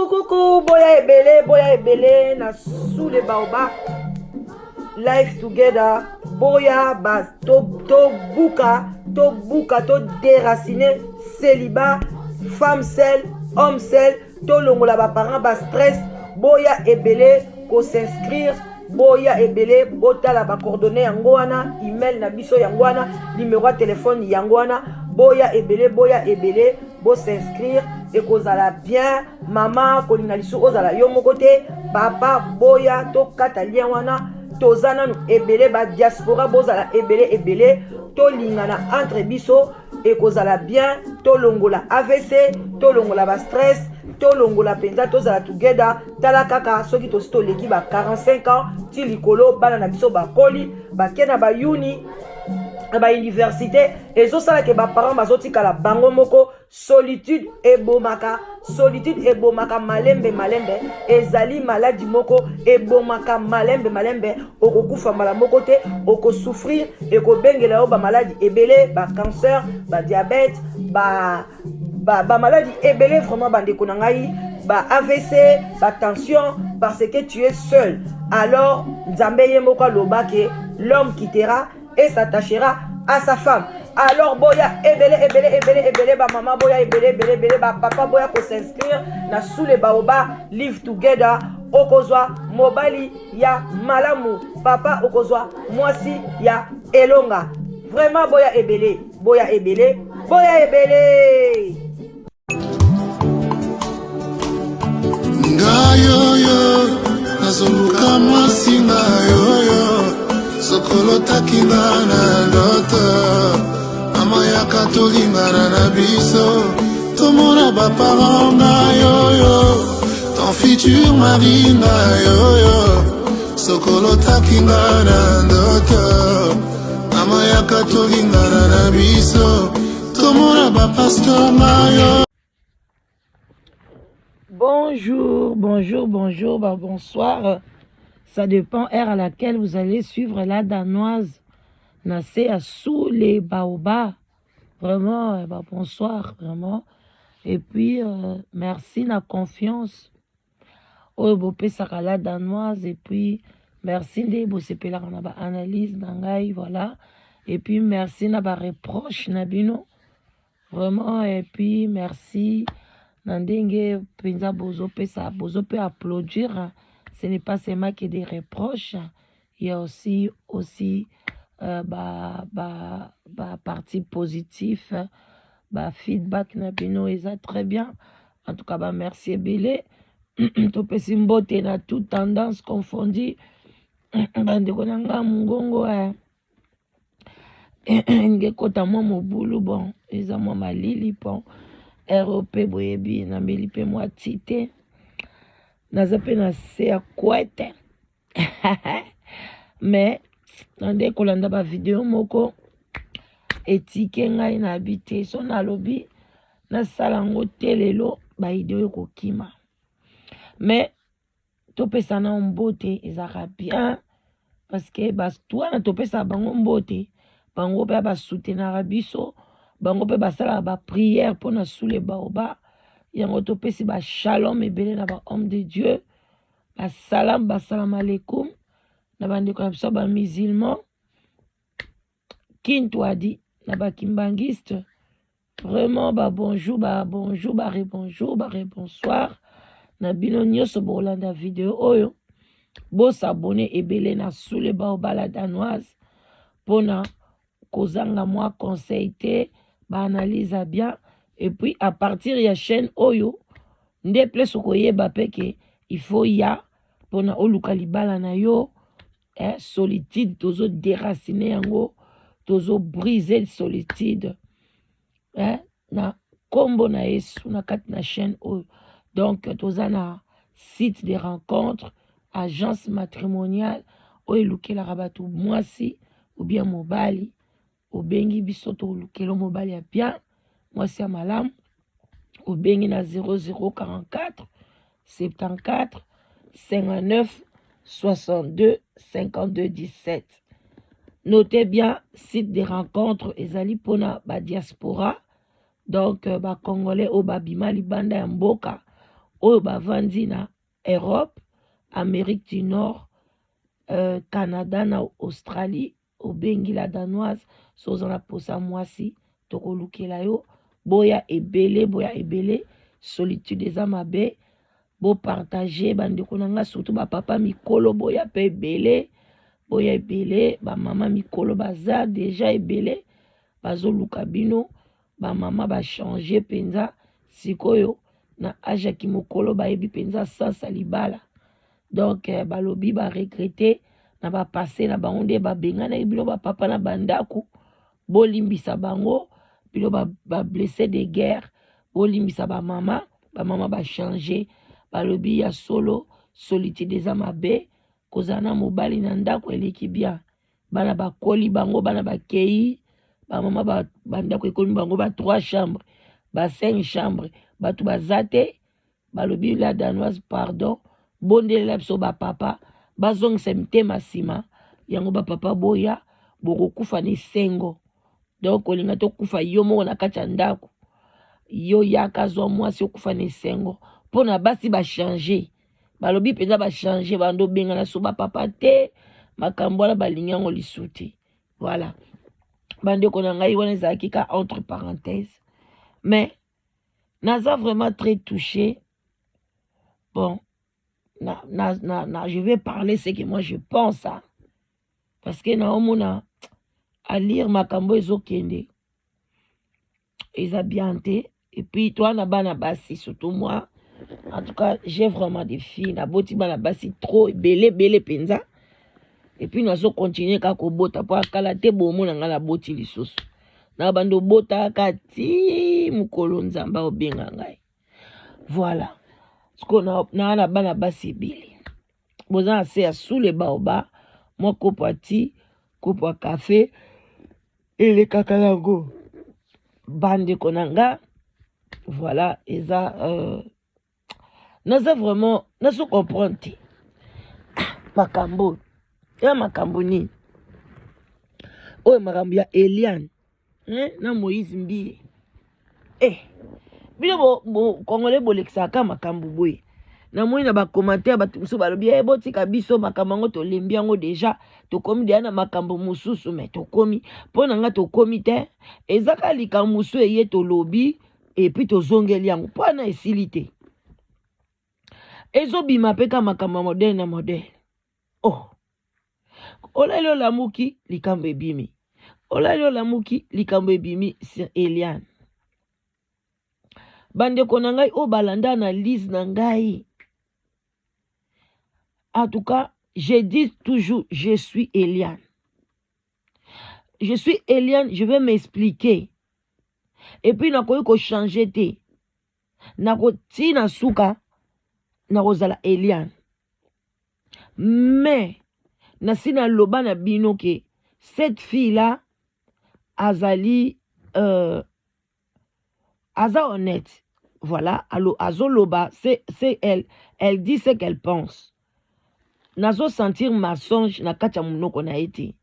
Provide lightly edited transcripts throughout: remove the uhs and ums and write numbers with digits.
Coucou, boya ebele, na sous les baobab. Life together, boya bas, to buka, to déraciner, célibat, femme seule, homme seul, to longola ba parents ba stress, boya ebele, ko s'inscrire, boya ebele, botala ba coordonnées yango wana, email na biso yango wana, numéro de téléphone yango wana, boya ebele, bo s'inscrire. Et kozala bien, maman, kolinga lisu ozala yo moko te, papa, boya, to kata lien wana, tozana nu ebele, ba diaspora, bozala ebele, to lingana entre biso, et kozala bien, to longola AVC, to longola ba stress, to longola penza, tozala together, tala kaka, soki to sto leki ba 45 ans, ti likolo, bana na biso ba koli, ba kena ba uni, ba université, et zo sala ke ba parents bazoti kala bango moko, solitude ebomaka malembe, ezali maladie moko ebomaka malembe, okokufa mala moko te, oko souffrir, eko bengela yo ba maladie ebele, ba cancer, ba diabète, ba maladie ebele, vraiment bandeko na ngai, ba AVC, ba tension, parce que tu es seul. Alors Nzambe ye moko aloba ke l'homme quittera et s'attachera à sa femme. Alors boya ebele, ba maman boya ebele, ba papa boya ko s'inscrire na sous les baobab, live together, okozwa mobali ya malamu, papa okozwa mwasi ya elonga. Vraiment boya ebele. Ngayoyo, nazoluka mwasi ngayoyo, sokolo takinga na ndoto. Amayaka tolingana na biso, tomona baparents na yoyo, ton futur mari na yoyo, sokolo takinga na ndoto. Amayaka tolingana na biso, tomona bapasteur na yoyo. Bonjour, bonsoir. Ça dépend heure à laquelle vous allez suivre la danoise. Nassé à sous les baobab. Vraiment, bonsoir, vraiment. Et puis, merci na confiance. Oh, bopé sakala danoise. Et puis, merci de bosepela na ba analyse nangai, voilà. Et puis, merci na ba reproche nabino. Vraiment, et puis, merci. Nandenge penza bozopé applaudir. Ce n'est pas seulement que des reproches. Il y a aussi partie positif, feedback nabino eza très bien. En tout cas, merci ebele. Topé simbote na toute tendance confondue. Bandeko nanga mungongo ngekota mwa mobulu bon, eza mwa malili bon. ROP boyebi na meli pe mwa tite. Naza pe na se ya kwete. Mais nande kolanda ba video moko etike ngai na habité so na lobi na salango telelo ba ideo ko kima. Mais topesa na mbote ezaka bien parce que toi na topesa bango mbote, bango pe ba soutenir biso, bango pe basala ba prière pour na sous les baobab. Yango topesi ba shalom ebele na ba homme de Dieu, ba salam alaikum na bandeko na biso ba musulman, kintwadi na ba kimbangiste. Vraiment bonjour, bonsoir na bino nyonso bolanda video oyo. Bo s'abonner ebele na sous les baobab la danoise pona kozanga moi conseil te, ba analyse bien. Et puis à partir ya chaîne oyo nde place koyeba peke il faut ya pona oluka libala na yo solitude tozo déraciner yango, tozo briser solitude na kombo na Yesu na kat na chaîne oyo. Donc toza na site de rencontre, agence matrimoniale oyo lukela rabatu mwasi ou bien mobali obengi biso to lukelo mobali ya bien, mwasi ya malamu au bengi na 0044 74 59 62 52 17. Notez bien, site de rencontres ezali pona ba diaspora, donc ba congolais au babima libanda ya mboka oyo bavandi na Europe, Amérique du Nord, Canada na Australie, au bengi la danoise, soza na posa mwasi tokolukela yo boya ebele, solitude eza mabe, bo partager bandeko na nga, surtout ba papa mikolo boya pe ebele, boya ebele, ba mama mikolo baza déjà ebele, bazoluka bino, ba mama ba changer penza sikoyo na aja ki mokolo bayebi penza sasa libala. Donc balobi ba regretter na ba passé na bango nde ba bengana ebilo ba papa na bandaku, bolimbisa bango bilo ba blessé de guerre, bolimbisa ba mama ba changer, balobi ya solo solitude eza mabe, kozana mobali na ndako eleki bien, bana bakoli bango, bana bakei, ba mama bandako ekomi bango ba 3 chambres, ba 5 chambres, batu bazate, balobi la danoise pardon, bondelela biso ba papa bazongisa mitema nsima yango ba papa boya bokokufa na esengo. Donc olinga tokufa yo moko na kati ya ndako, yo yaka zwa mwasi okufa na esengo mpona basi bachange, balobi mpenza bachange bando bengana so bapapa te, makambo wana balingi yango lisu te. Voilà, bandeko na ngai wana ezalaki ka entre parenthèses, mais naza vraiment très touché. Bon, je vais parler ce que moi je pense, hein, parce que naomona à lire makambo ezokende eza bien te. Et puis toi na bana basi, surtout moi en tout cas j'ai vraiment des filles na boti bana basi trop bele penza, et puis nazo continuer ka ko bota po akala te bomo na ngala boti lisusu na bando bota kati mukolo nzamba obenga ngai. Voilà ce qu'on a na bana basi bili boza ase sous les baoba, moi kopati kopo café et les kakalango bande konanga. Voilà, eza naza vraiment nazo comprendre te makambo ya makambo nini oyo makambo ya Eliane na Moïse Mbie bino bo congolais bolekisaka makambo boye na moi na ba commentaire bato biso balobi botika biso makambo ngo tolembi yango déjà tokomi deya na makambo mosusu, mais tokomi mpo na nga tokomi te ezaka likambo mosusu eye tolobi et puis tozongeli yango mpo na esili te ezobima mpe ka makambo modele na modele. Oh, olali olamuki likambo ebimi, olali olamuki likambo ebimi sur Eliane. Bandeko na ngai o balanda na lise na ngai, en tout cas je dis toujours je suis Eliane, je suis Eliane, je vais m'expliquer, et puis nakoki ko changer te, nakoti na suka nakozala Eliane, mais nasina loba na bino ke cette fille là azali aza honnête. Voilà, alors azoloba c'est elle dit ce qu'elle pense. Nazo sentir mensonge na kati ya munoko na ete,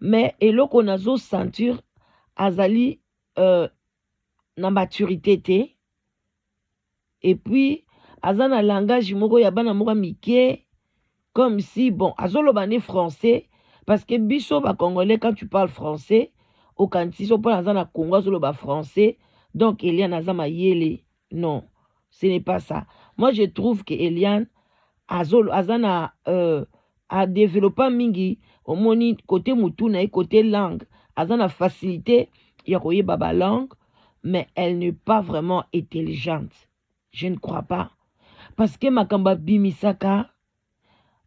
mais eloko nazo sentir azali na maturité te, et puis aza na langage moko ya bana moko mike, comme si bon azoloba ne français, parce que biso ba congolais quand tu parles français au kantiso pour aza na Congo azoloba français, donc Eliane aza mayele. Non, ce n'est pas ça. Moi je trouve que Eliane azana a développé mingi au moni côté mutuna et côté langue, azana facilité ya koyeba ba langue, mais elle n'est pas vraiment intelligente. Je ne crois pas, parce que makamba bimisaka.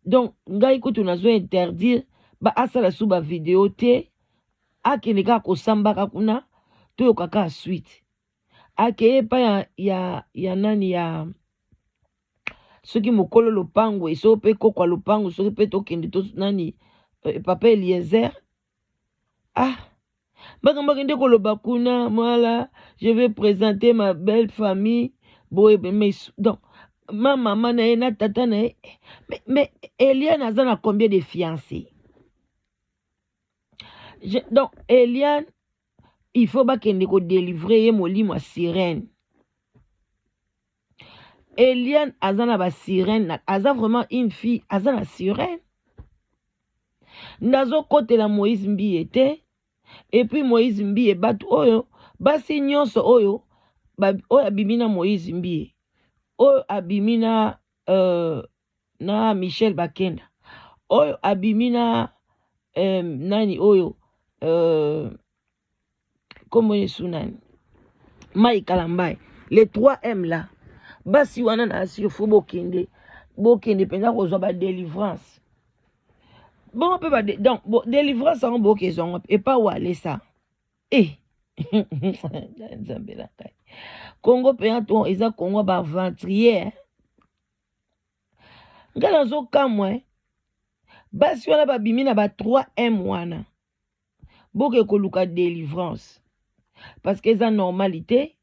Donc ngai ko tunazo interdire ba asala sous ba vidéo te akene ka ko sambaka kuna to kaka suite akeye pa ya nani ya soki mokolo lopango eso pe kokwa lopango soki pe tokende to nani papa Eliezer Bakambakende koloba kuna, voilà, je vais présenter ma belle famille. Donc, ma maman na na tata na mais Eliane a combien de fiancés? Donc, Eliane, il faut bakende ko délivrer molimo sirène. Eliane azana ba sirène, aza vraiment une fille, azana sirène. Nazo kote la Moïse Mbi était. Et puis Moïse Mbi batu oyo, basi nyonso oyo, oyo abimina Moïse Mbi, oyo abimina na Michel Bakenda, oyo abimina nani oyo, comment est nani? Maï Kalambai, les 3M là, basi wana na asio fo bokende penza kozwa ba délivrance. Bon, donc, délivrance en beau qu'ils et pas où aller ça. Congo payant ils ont Congo ba ventrier. Ngala zo kamwe. Basi wana ba bimina ba 3M wana. Boke koluka délivrance. Parce que ça normalité,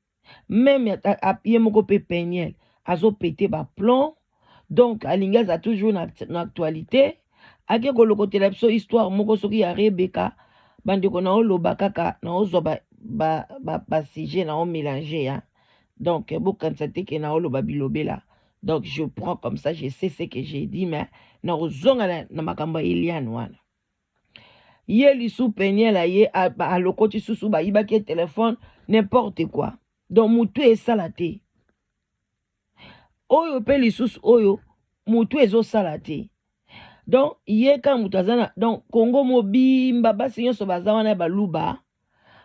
même à pied moko pe peignel, azo pété ba plomb. Donc alinga a toujours une actualité. Ake kolokotela biso histoire moko soki ya Rebecca bandeko na oloba kaka na ozo ba sujet na o mélanger hein. Donc bokanisa te ke na oloba bilobela. Donc je prends comme ça, je sais ce que j'ai dit mais na ozonga na makamba Eliane wana. Ye lisu penye la ye a lokoti susu ba ibaki téléphone n'importe quoi. Donc mutu esalate. Oyo pe lisusu oyo mutu ezo salate. Donc, hier quand mutazana, donc Congo mobimba basi nyonso bazawana baluba,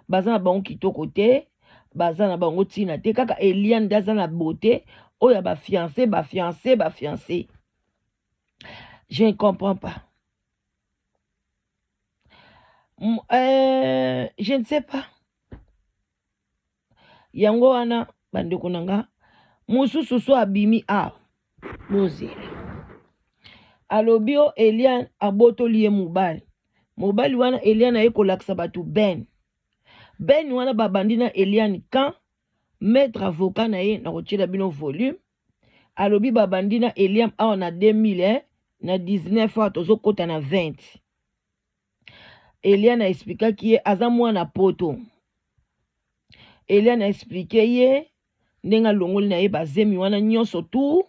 bazana bango kitoko te, bazana bango tina te, kaka Eliane dazana beauté, oya ba fiancé. Je ne comprends pas. Je ne sais pas. Yango wana bandeko nanga, mususu so abimi a mozi. Alobio Eliane abotoli ye mobali. Mobali wana Eliane aye kolakisa batu Ben wana babandi na Eliane quand maître avocat na ye na kotiela bino volume. Alobi babandi na Eliane awa na 2000 na 19 fois tozo kota na 20. Eliane a expliqué ki ye aza mwana poto. Eliane a expliqué ye ndenga longoli na ye bazemi wana nyonso tu.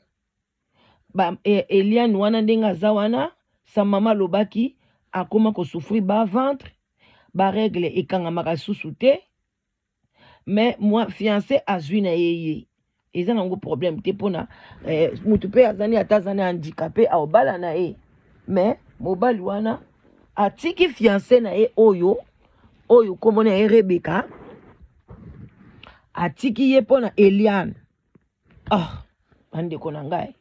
Eliane wana ndenga za wana sa mama lobaki akoma ko souffrir ba ventre ba règle ekangamaka susu te mais moi fiancé azui na yeye eza nango problème te pona mutu pe azani atazani handicapé a obala na ye mais mobali wana atiki fiancé na ye oyo komona ye Rebecca atiki ye pona Eliane bandeko na ngai.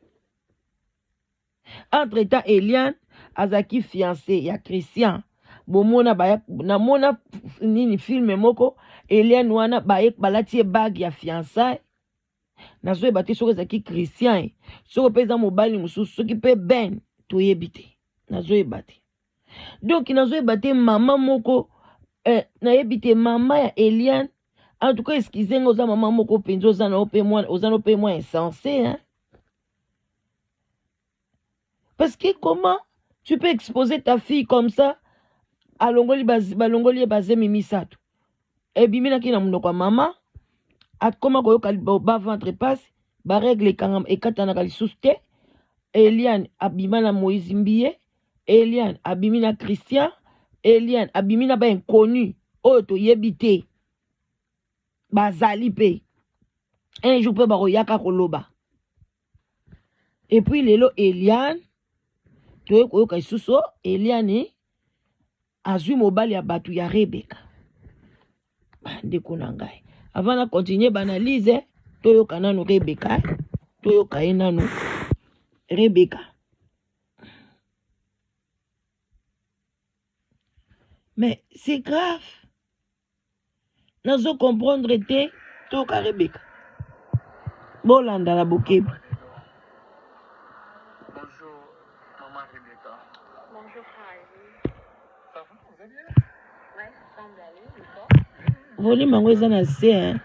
Entre-temps, Eliane azaki fiancé ya Christian. Bomona na mona nini film moko Eliane wana balati bag ya fiançailles. Nazo ebate soko ezaki Christian. Soko peza mobali mususu soki pe Ben to yebite. Nazo ebate. Donc nazo ebate mama moko na yebite mama ya Eliane. En tout cas excusez-moi za mama moko penzo za na ope moi insensé hein. Parce que comment tu peux exposer ta fille comme ça à balongoli bazemi misato. Et bimina ki na munoko mama akoma koyoka ba ventre passe ba règle kangam ekatana kalisusu te. Eliane abimana Moïse Mbiye, Eliane abimina Christian, Eliane abimina ba inconnu oyo to yebite bazali pe. Un jour pe ba koyaka koloba. Et puis lelo Eliane toye koyoka isusu Eliane azui mobali ya batu ya Rebecca. Ndeko na ngai. Avant na continuer banalize toyoka nanu Rebecca. Toyoka ye nanu Rebecca. Mais c'est grave. Nazo comprendre te toyoka Rebecca. Bolanda la bokebi. Bonjour, Harry. Ça va, vous allez bien? Ouais, ça semble aller, et toi? volume yango eza na se hein.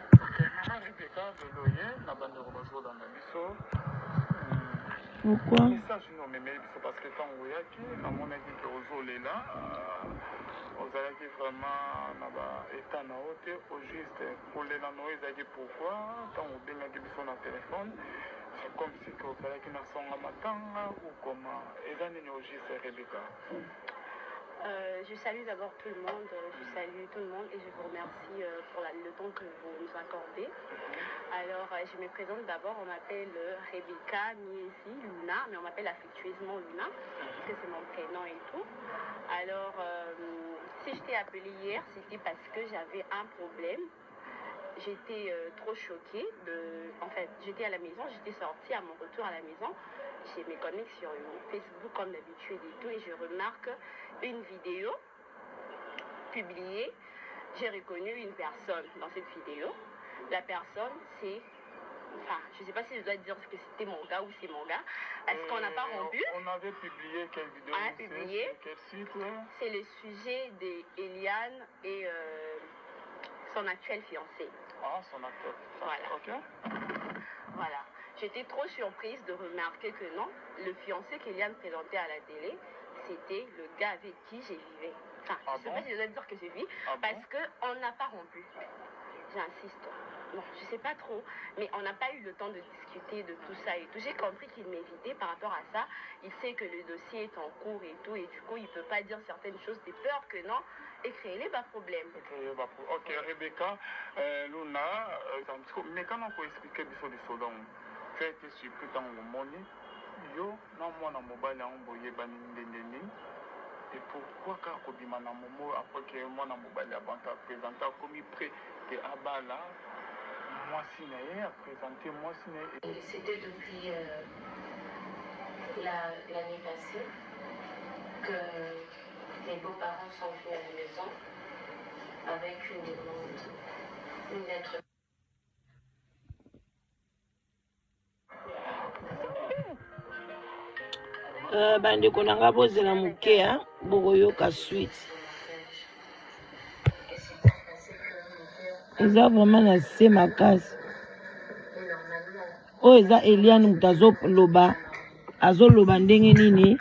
Pourquoi? Message non mais parce que tant on a qui à mon avis que ozolela ozalaki vraiment na ba état na haute au juste pour les ezaki pourquoi tant obengaki biso na téléphone c'est comme si que ozalaki na songa matanga ou comment eza nini au juste Rebecca. Je salue d'abord tout le monde, et je vous remercie pour le temps que vous nous accordez. Alors, je me présente d'abord, on m'appelle Rebecca Niesi Luna, mais on m'appelle affectueusement Luna, parce que c'est mon prénom et tout. Alors, si je t'ai appelé hier, c'était parce que j'avais un problème. J'étais trop choquée. En fait, j'étais à la maison, j'étais sortie à mon retour à la maison. Je me connecte sur Facebook comme d'habitude et tout, et je remarque une vidéo publiée. J'ai reconnu une personne dans cette vidéo. La personne, c'est... Enfin, je ne sais pas si je dois dire que c'était mon gars ou c'est mon gars. Est-ce qu'on n'a pas rompu? On avait publié quelle vidéo? On a publié. Quel site? C'est le sujet d'Eliane et son actuel fiancé. Ah, son actuel. Voilà. Ok. Voilà. J'étais trop surprise de remarquer que non, le fiancé qu'Eliane présentait à la télé, c'était le gars avec qui j'ai vécu. Enfin, je ne sais pas si je dois dire que j'ai vécu, parce qu'on n'a pas rompu. J'insiste. Non, je ne sais pas trop, mais on n'a pas eu le temps de discuter de tout ça et tout. J'ai compris qu'il m'évitait par rapport à ça. Il sait que le dossier est en cours et tout, et du coup, il ne peut pas dire certaines choses de peur que non, et créer les bas problèmes. Ok, Rebecca, Luna, mais quand on peut expliquer des choses, tu as été surpris dans le monde, yo, non, moi, dans mon bal, on voyait Banindeni. Et pourquoi quand on dit maintenant Momo après que moi dans mon bal avant de présenter comme il prêt que Abala moi signé à présenter moi signé. C'était depuis l'année passée que les beaux-parents sont venus à la maison avec une demande, une lettre. Bandeko na nga bozela moke bokoyoka suite eza vraiment na se makasi oyo eza Eliane moto azoloba ndenge nini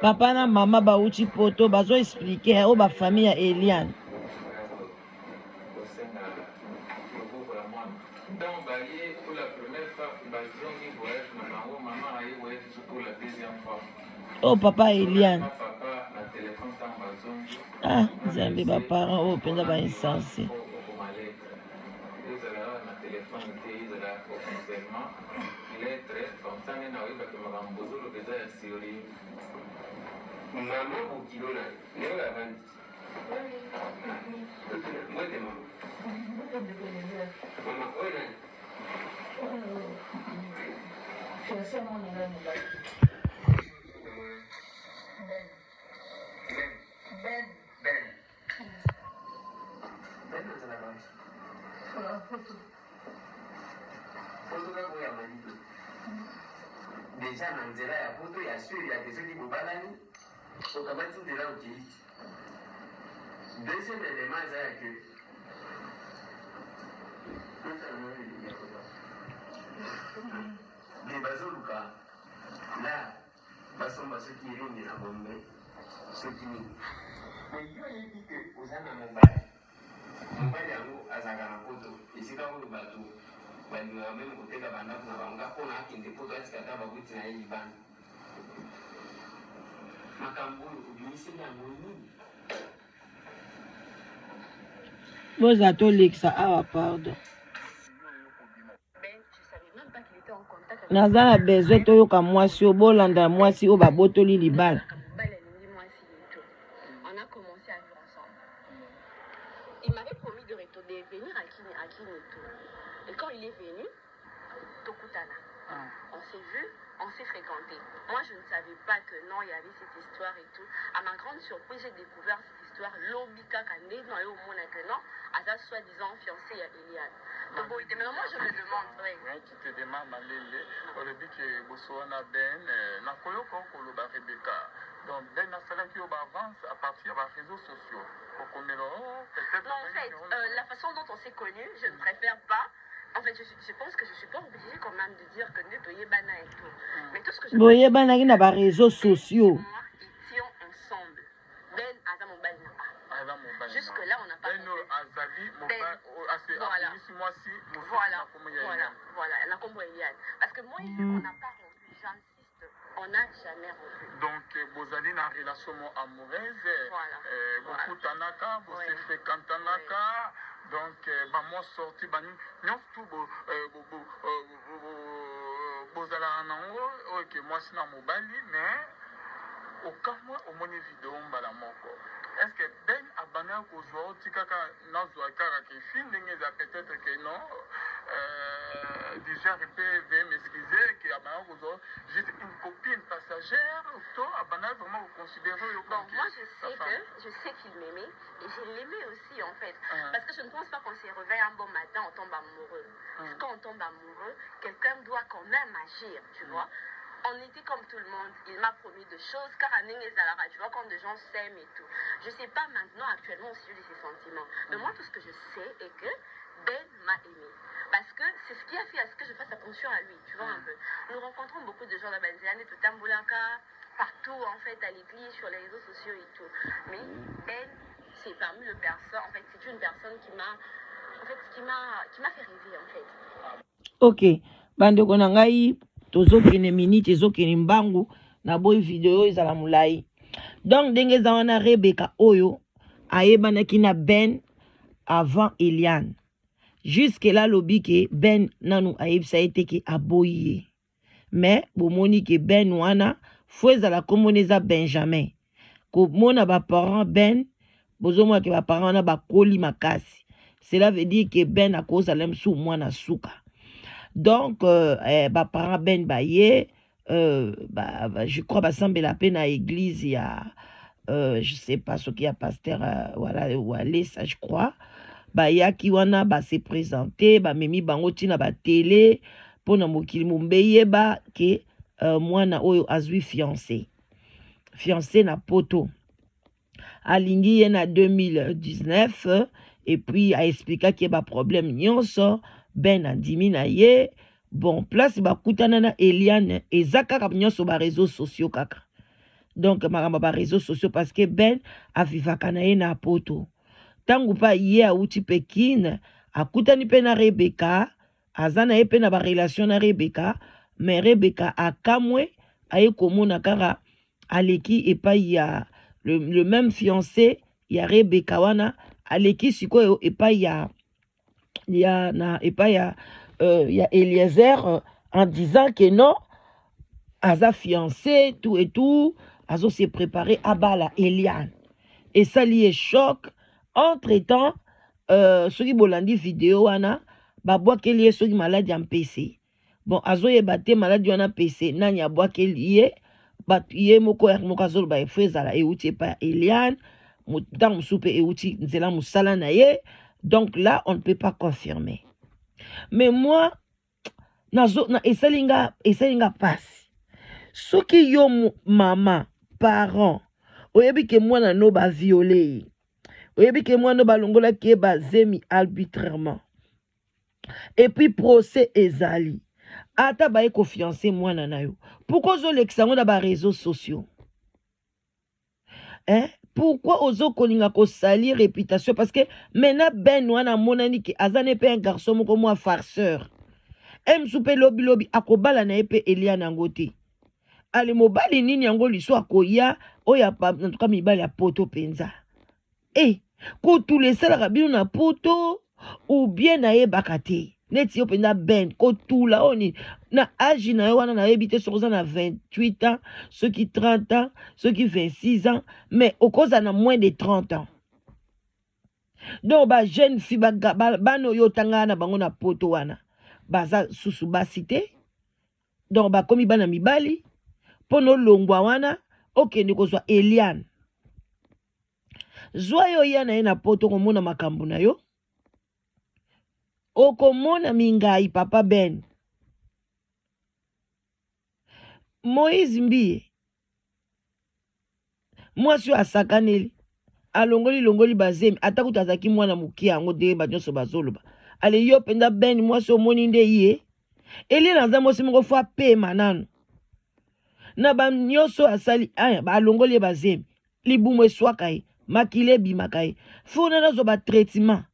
papa na mama bauti poto bazo explique o ba famille ya Eliane. Oh papa Eliane. Ah, Zambi ba parents o penza ba insensé. Déjà dans nzela ya poto ya sûr ya besoin di bobalani okabati nzela okei. Deuxième élément c'est que les bazoluka là basomba ceux qui ringi na bombe ceux qui ni mais yo yebi que ozana mobile yango azaka na poto esika oyo bato balinga meme koteka bandako na bango mpona akende poto atikata bakuti na ye libanda makambo oyo obimiseli yango nini boza tolekisa awa pardon naza na besoin toyoka mwasi oyo bolanda mwasi oyo babotoli libala. On a commencé à vivre ensemble. Il m'avait promis de venir à Kini et tout. Et quand il est venu, Tokutana, on s'est vu, on s'est fréquenté. Moi, je ne savais pas que non, il y avait cette histoire et tout. À ma grande surprise, j'ai découvert cette histoire. histoire lobika kande non yo mona que non à ça soi-disant fiancé à Eliane. Donc bon, maintenant moi je me demande oui tu te demandes malele au début que bosoana ben na koyoko koloba Rebecca donc ben na sala qui avance à partir des réseaux sociaux pour qu'on peut-être non en fait la façon dont on s'est connus je ne préfère pas. En fait, je pense que je suis pas obligée quand même de dire que nous sommes bana et tout. Mais tout ce que je veux dire, bana qui n'a pas réseaux sociaux. Moi, étions ensemble. Ben Azam Mobile n'a pas. Jusque là, on n'a pas. Ben Azali Mobile, voilà. Voilà. La combo Eliane. Parce que moi, ici, on n'a pas rompu. J'insiste, on n'a jamais rompu. Donc, vous allez dans une relation amoureuse. Voilà. Beaucoup tanaka, vous se fréquentanaka. Donc, moi sorti, nous tout bozala nango, ok, moi c'est dans mobile, mais au cas où au moins vidéo mbala moko. Est-ce que ben abana ko zo tikaka nazo akara ke fin ndengeza peut-être que non déjà je peux m'excuser que abana ko zo juste une copine passagère to abana vraiment vous considérez bon moi je sais qu'il m'aimait et je l'aimais aussi en fait parce que je ne pense pas qu'on se réveille un bon matin on tombe amoureux. Quand on tombe amoureux quelqu'un doit quand même agir tu vois. On était comme tout le monde, il m'a promis de choses, car à Nengezalara, tu vois, quand des gens s'aiment et tout. Je ne sais pas maintenant, actuellement, au sujet de ses sentiments. Mais moi, tout ce que je sais est que Ben m'a aimé. Parce que c'est ce qui a fait à ce que je fasse attention à lui, tu vois, un peu. Nous rencontrons beaucoup de gens dans Banzéane, tout Tamboulaka, partout, en fait, à l'église, sur les réseaux sociaux et tout. Mais Ben, c'est parmi les personnes, en fait, c'est une personne qui m'a fait rêver, en fait. Ok. Bande konangai. Tozokene minute ezokene mbangu na boy video ezala mulai. Donc ndenge za wana Rebecca oyo ayebanaki na Ben avant Eliane. Jusque là lobi ke Ben nanu ayebisa ete ke aboye. Mais bomoni ke Ben wana fo ezala komoneza Benjamin. Ko mona ba parents Ben bozomwa ke ba parents na ba koli makasi. Cela veut dire que Ben a cause alem sou mwana suka. Donc, parents Ben Baye, je crois que la peine à l'église, il y a, je sais pas ce qu'il y a pasteur, voilà, ou aller, ça je crois. Il y a qui wana, s'est présenté, memi bangoti na télé, pour na mokili mumbeye que moi na oyo azui fiancé na poto. Alingi en 2019, et puis a expliqué qu'il y a problème nyonso. Ben andimi na ye bon place ba kutana na Eliane ezaka ka nyonso ba réseaux sociaux kaka donc maramba ba réseaux sociaux parce que Ben avivaka na ye na poto tangu pa ye auti Pekin akutani pe na Rebecca azana ye pe na ba relation na Rebecca mais Rebecca akamwe aye komona kara aleki et pas il y a le même fiancé il y a Rebecca wana aleki sikoyo et pas il y a Eliezer en disant que non, Aza fiancé, tout et tout, Azo s'est préparé à bala Eliane. Et ça lié choc. Entre-temps, ceux qui bolandi vidéo, wana, bois qu'il y ait ceux qui malades en PC. Bon, Azo y batté malade en PC, nan ya bois qu'il y ait, yé moko azol ba efezala, et outi pas Eliane, moutan moussoupe et outi nzela moussala na ye. Donc là, on ne peut pas confirmer. Mais moi, esalinga passe. Ce qui yo maman, parents, oyebi ke moi na no ba violé. Oyebi ke moi no ba longola ke ba zemi arbitrairement. Et puis procès ezali. Ata ba eko fiancé moi na yo. Pourquoi zo l'exango na ba réseaux sociaux? Hein? Pourquoi ozo kolinga ko sali réputation? Parce que maintenant Ben wana monani ki azane pe un garçon moko moi farceur. M soupe lobi akobala na epe Eliane ngote. Ale mobali nini yango liso akoya oya pa en tout cas mibali ya poto penza. Ko tous les sala bino na poto ou bien na ye bakate. Neti yo penza Ben ko tout la oni na âge na yo wana na ebité sur na 28 ans, ceux qui 30 ans, ceux qui 26 ans, mais au cause na moins de 30 ans. Donc ba jeune fille ba no yo tanga na bango na poto wana. Baza susu ba cité. Donc ba komi bana mibali pono longwa wana okende ko so Eliane. zwa yo ya na ye na poto komona makambo na yo okomona mingai papa Ben Moïse Mbiye mwasi oyo asakaneli alongoli bazemi ata kuta azalaki mwana moke yango de banyonso bazoloba ale yo mpenza Ben mwasi omoni nde ye elie naza mwasi moko fo apema nanu na banyonso asali aya balongoli ye bazemi libumu eswaka ye makili ebimaka ye fo na nazwa batraitement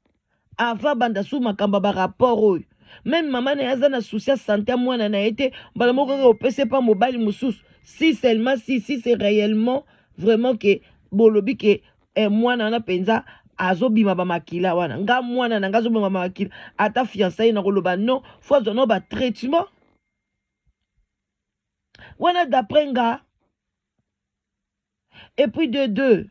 avant banda su makambo barapport oyo même mama na ye aza na souci ya sante ya mwana na ye te mbala moko kaka opesi pa mobali mosusu si seulement si c'est réellement vraiment que bolobi ke mwana wana mpenza azobima bamakila wana nga mwana na nga azobima bamakila ata fiançaye na koloba non fo azwa no batraitement wana d'après nga. Et puis de deux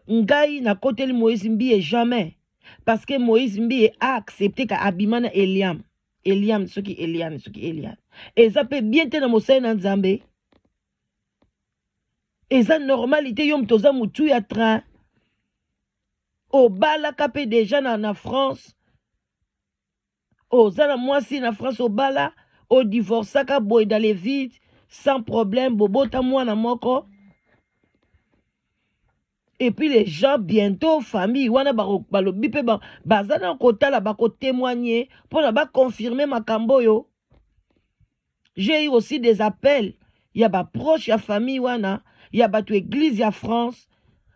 ngai na koteli Moïse Mbiye jamais parce que Moïse Mbiye a accepté ka abima na Eliam soki Eliane eza pe bien te na mosali na Nzambe eza normalité yo mtoza mutu ya train obalaka pe déjà na France oza na mwasi na France obala odivorçaka boy dans les vides sans problème bobota mwana moko. Et puis les gens bientôt famille wana balobi pe baza na kotala bako témoigner pour na ba confirmer makambo yo. J'ai eu aussi des appels ya ba proche ya famille wana ya batu église ya France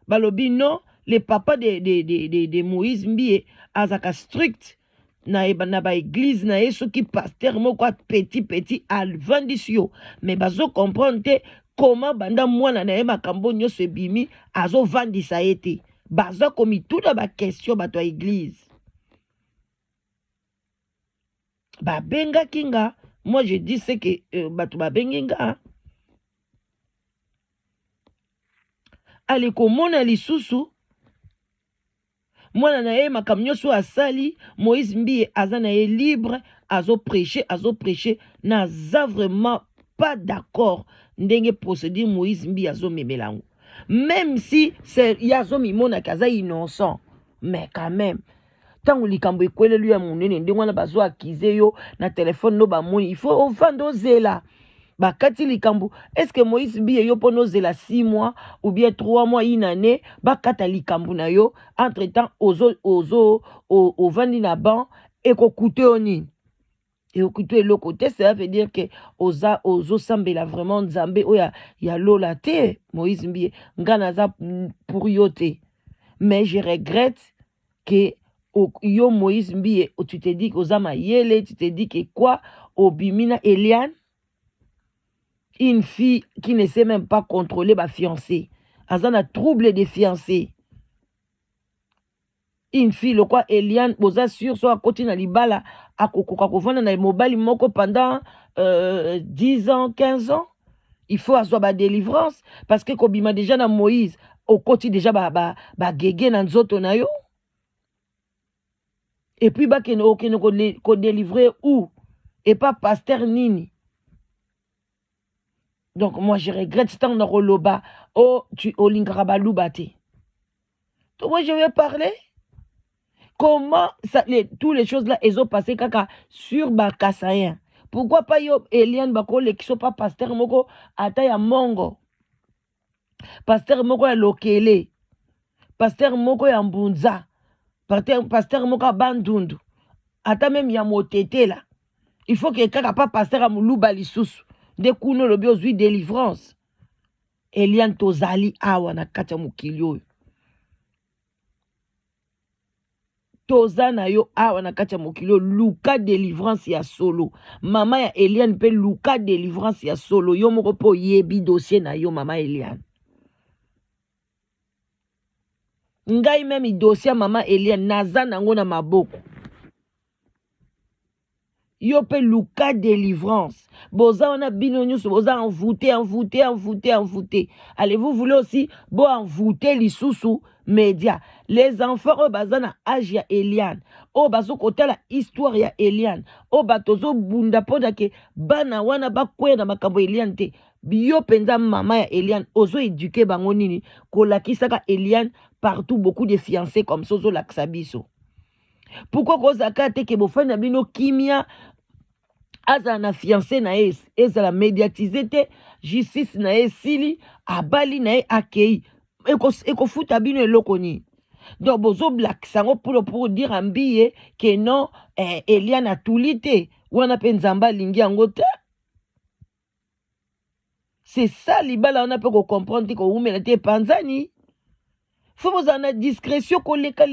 balobi non les papas de Moïse Mbiye azaka strict na ba église na yeso ki pasteur moko petit alvandisio mais bazo comprendre te comment banda mwana na ye makambo nyonso ebimi azovandisa ye te baza komi tuna bakestion bato ya église babengaki nga. Moi je dis c'est que bato babengi nga ale komona lisusu mwana na ye makambo nyonso asali Moïse Mbiye aza na ye libre azo prêcher naza vraiment pas d'accord ndenge procédure Moïse Mbiye azo memelango même si c'est yazo mimona kaza innocent mais quand même tango likambo ekwele lui ya munene ndenge wana bazo akize yo na téléphone no bamoni il faut ovanda ozela bakati likambo. Est-ce que Moïse Mbiye yo pono zela 6 mois ou bien 3 mois une année bakata likambo na yo entre temps ozo vandi na ban et ko coûte oni et écoutez le côté ça veut dire que ozo sambela vraiment Nzambe oya ya lola te Moïse Mbiye ngana za pour yote. Mais je regrette que yo Moïse Mbiye tu te dis que ozama yele tu te dis que quoi obimina Eliane une fille qui ne sait même pas contrôler ma fiancée azana trouble de fiancée une fille le quoi Eliane boza sur soit côté na libala akokoka kovanda na mobile moko pendant 10 ans 15 ans il faut avoir ba délivrance parce que kobima déjà na Moïse au côté déjà ba gege na nzoto na yo et puis ba keno ko délivrer où et pas pasteur nini. Donc moi je regrette tant na roloba tu olingarabaluba te. Donc moi je vais parler comment ça, toutes les choses là elles ont passé kaka sur Bakassayen. Pourquoi pas yo Eliane bakole qui sont pas pasteur moko ata ya mongo, pasteur moko ya lokele, pasteur moko ya mbunza, pasteur moko ya bandundu, ata même ya motete là. Il faut que kaka pas pasteur ya muluba lisusu de kuno lobi ozwi délivrance. Eliane tozali awa na kati ya mokili oyo. Toza na yo awa na kati ya mokili luka délivrance ya solo. Mama ya Eliane pe luka délivrance ya solo. Yo moko po yebi dossier na yo mama Eliane. Ngai memi dossier mama Eliane naza nango na maboko. Yo pe luka délivrance. Boza on a bino nyusu boza envoûté. Allez, vous voulez aussi bo envoûter les sous médias. Les enfants au bazana âge ya Eliane. O bazo kota la histoire ya Eliane. O batozo bunda poda ke bana wana ba kwenda makambo Eliane te. Bio penza mama ya Eliane, ozo éduquer bango nini, kolakisaka Eliane partout, beaucoup de fiancés comme ça, ozo lakisa biso. Pourquoi kozaka te ke bofani na bino kimia, aza na fiancé na ye, ezala médiatisé te, justice na ye sili, abali na ye akei, ekofuta bino eloko nini. Donc bozo blakisa ngo pour dire ambiye que non, Eliane a tulite, wana pe nzamba lingi yango te. C'est ça, libala, on a pu comprendre que vous mettez panzani. Faut vous en discrétion qu'on leka.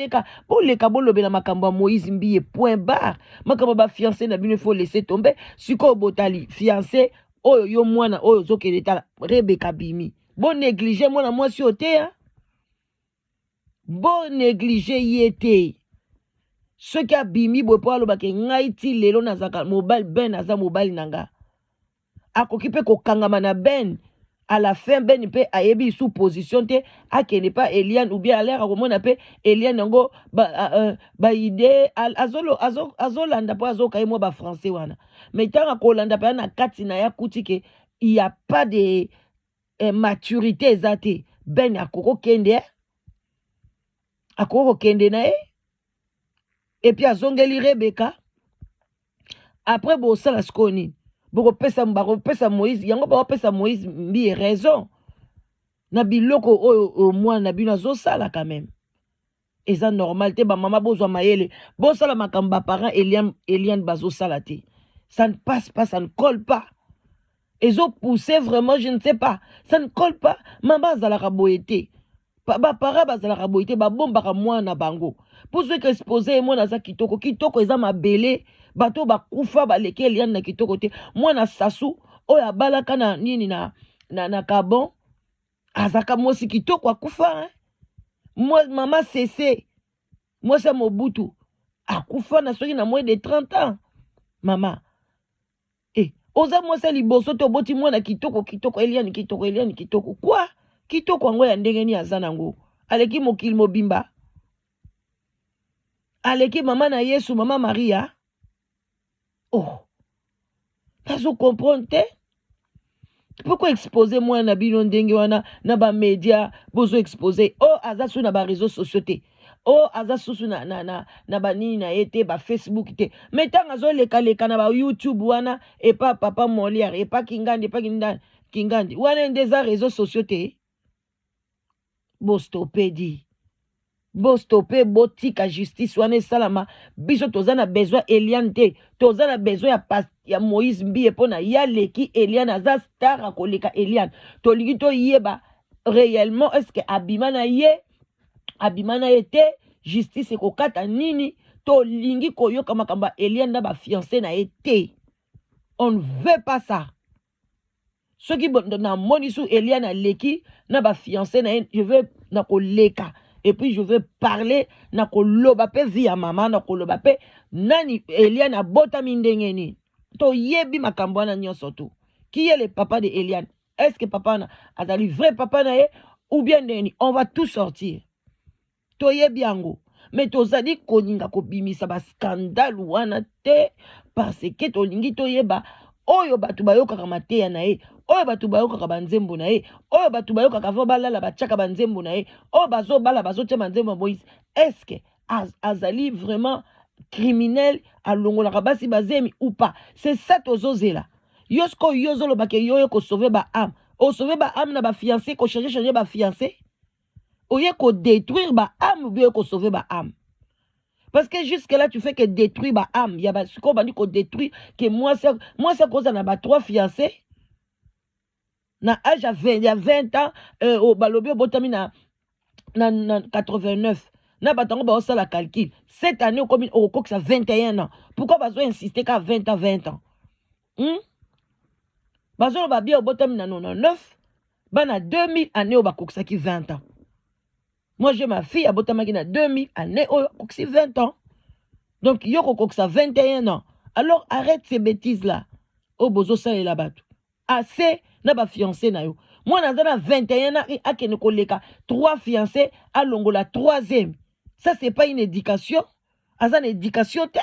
Bon, leka, bon, le makamba Moïse Mbiye, point barre. Makamba fiancé, n'a bien, faut laisser tomber. Suko botali, fiancé, oh, yo, moana, oh, zo, ke l'état, Rebecca Bimi. Bon, négligé, moi, si au thé, hein. Bon, négligé, y était. Ce qui a bimi, bo, po, alo, bake, ngaiti, lelo, nazaka, mobile, ben, naza, mobile, nanga. Akokipe ko kangama ben à la fin ben peut ayebi sous position te akene pas Eliane ou bien à l'air comme on appelle Eliane ngo ba idée azolanda po azoka mo ba français wana mais tant ko landa pa na kati na ya kuti ke il y a pas de maturité ezate ben akoko kende na et puis azongeli Rebecca après bo sala skoni boko pesa Moïse yango ba pesa Moïse mbi raison na biloko o moi na bino zo sala quand même et ça normal te ba mama bozwa mayele bo sala makamba parents Eliane bazo sala te, ça ne passe pas, ça ne colle pas, ils ont poussé vraiment, je ne sais pas, ça ne colle pas. Maman zalaka boyete ba para bazalaka boyete ba bomba moi na bango pour ceux qui exposé moi na za kitoko eza mabele bato ba kufa ba leke Eliane na kitoko te moi na sasu oya balaka na nini na kabon azaka mosi kitoko akufa hein? Moi maman cessé moi c'est Mobutu akufa na soki na moins de 30 ans maman oza moi c'est liboso to boti moi na kitoko Eliane kitoko quoi kitoko ngo ya ndenge ni azanango aleki mokili mobimba aleki mama na Yesu mama Maria. Oh, vous comprenez? Pourquoi exposer moi na bino ndenge wana na ba media bozo exposer oh azasu na ba réseaux sociaux te oh azasu na ba nini na ete ba Facebook te mais tant azo leka na ba YouTube wana et pas papa Molière et pas Kingandi wana ndeza réseaux sociaux te bo stopé botika justice wana salama biso tozana besoin Eliane te tozana besoin ya Moïse Mbiye pona ya leki Eliane aza star akoleka Eliane tolingi to yeba réellement est-ce que abimana ye te justice ekokata nini tolingi koyoka makamba Eliane na ba fiancé na été on ne veut pas ça ceux qui na moni sou Eliane aleki na ba fiancé na je veux na koleka. Et puis je veux parler na koloba pe via mama na koloba pe nani Eliane a bota mindengeni to yebi makambo na nyonso tu qui est le papa de Eliane, est-ce que papa na azali vrai papa na ye ou bien neni on va tout sortir to yebi yango mais to zadi koninga ko bimisa ba scandale wana te parce que to lingi to yeba oyo batu bayokaka mateya na ye oyo batu bayokaka banzembo na ye oyo batu bayokaka vo balala bachaka banzembo na ye oyo bazobala bazotia banzembo Moïse est-ce que azali vraiment criminel alongolaka basi bazemi ou pas? C'est ça tozozela yosko yozolobake yoyo ko sauver ba âme o sauver ba âme na ba fiancé ko changer ba fiancé oye ko détruire ba âme ou bien ko sauver ba âme. Parce que jusque-là, tu fais que détruire ma âme. Il y a ce qu'on va dire qu'on détruit, que moi, c'est cause on a 3 fiancés. Na âge il y a 20 ans, au Balobi, au Botami, na 89. Na batango, ba osa la calcul. Cette année, au coq, ça 21 ans. Pourquoi bazo insister qu'à 20 ans? Bazo ba bien au Botami, na 99. Ba na 2000 années, au bakok, ça qui 20 ans. Moi, j'ai ma fille à Botamaki na 2000 années, c'est 20 ans. Donc, yoko ça 21 ans. Alors, arrête ces bêtises-là. Oh, bozo ça et là-bas. Assez, n'a pas fiancé na yo. Moi, na 21 ans, a kene koleka 3 fiancés, à longo la 3e. Ça, c'est pas une éducation. Azan éducation, te.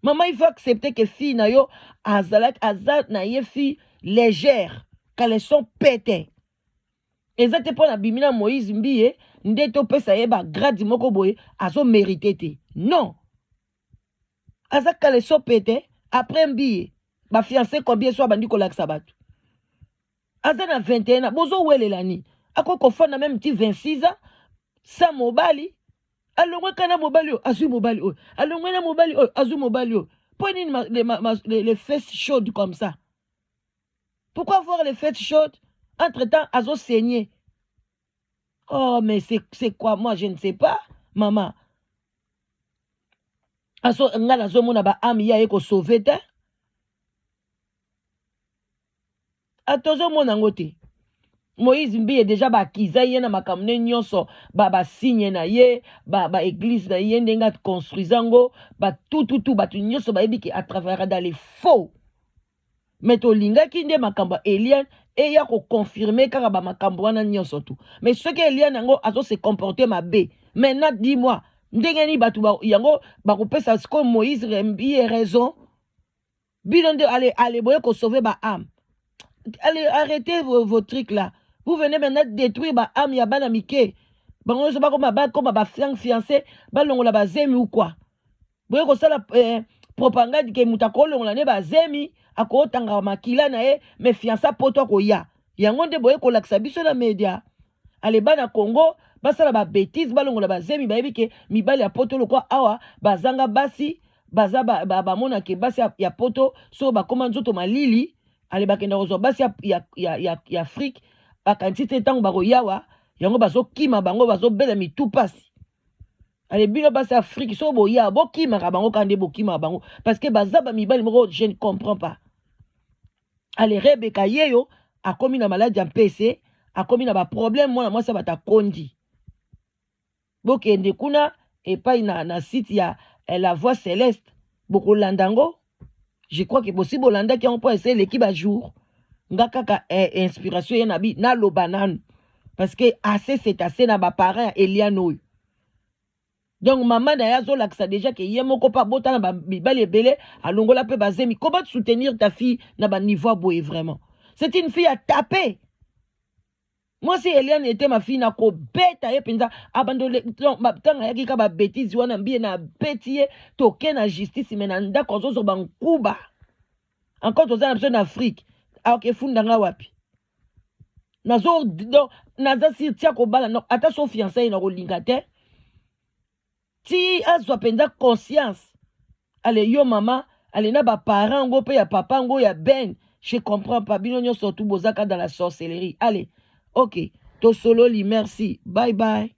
Maman, il faut accepter que fille na yo, azalak, azan na ye fille légère. caleçon pété. Exactement pour la bimina Moïse Mbiye, ndeto pesa yeba grade moko boye, azo mérité te. Non. Aza caleçon pété, après Mbiye, ba fiancé combien soit bandi kolak sabatu. Aza na 21 ans, bozo wele lani. Ako kofana même ti 26 ans, sa mobali, alongwe kana mobali o, azu mobali o. Alongwe na mobali o, azu mobali o. Pourquoi les fesses chaudes comme ça? Pourquoi voir les fesses chaudes? Entre-temps, azo saigné. Oh, mais c'est quoi? Moi, je ne sais pas, maman. Azo ngala zo mona ba ami ya eko sauver te. Atozo mona ngote. Moïse Mbiye déjà ba kiza ye na makamne nyonso ba signe na ye ba église na ye ndenga construisango ba tout ba tu nyonso ba ebiki à travers dans les faux. Mais to linga kinde makamba Eliane et ya ko confirmer kaka ba makambo wana nyonso tout. Mais ce que Eliane yango azo se comporter mabe. Maintenant dis-moi, ndengeni batu ba yango ba ko pesa sko Moïse Mbiye raison. Bilonde allez boye ko sauver ba âme. Allez arrêtez vos trucs là. Vous venez maintenant détruire ba âme ya bana mike. Bango so ba comme ba fiancé ba longola ba zemi ou quoi. Boye ko sala propagande ke mutako longola ne ba zemi ako tanga makila na e me fiança poto ko ya. Yango nde boye ko laksa biso na media. Ale bana Congo ba sala ba bêtise ba longola ba zemi ba ebike mibali ya poto lokwa awa bazanga basi baza ba mona ke basi ya poto so ba koma nzoto malili ale bakenda ko zo basi ya Afrique ba quantité tango ba ko yawa yango bazo kima bango bazo bela mitu pasi. Ale bino basi Afrique so bo ya bo kima ka bango kande bo kima bango parce que baza ba mibali moko je ne comprends pas. Ale Rebecca yeyo a komi na maladie en PC a komi na ba problème moi ça ba ta kondi. Bokende kuna et pas na site ya la voix céleste boko landango. Je crois que possible Hollanda qui ont pas essayé l'équipe à jour. Ngakaka inspiration ya nabi na lo banane parce que assez c'est assez na ba parents Eliano. Donc maman na yazo laksa déjà que yemoko pa bota na ba bibali ebele alongola pe bazemi. Comment soutenir ta fille na ba niveau boye vraiment? C'est une fille à taper. Moi si Eliane était ma fille na ko beta ye penza abandonné tanga yaki ka ba bêtise wana mbie na betie toke na justice menanda kozo zo bankuba. Encore aux en Afrique. Alors que fundanga wapi. Nazo naza si tia ko bala no ata so fiancé na ko lingate. Ti azwa penza conscience. Allez yo maman, allez na ba parents ngo pe ya papa ngo ya ben. Je comprends pas bino nyo surtout bozaka dans la sorcellerie. Allez. OK. To solo li merci. Bye bye.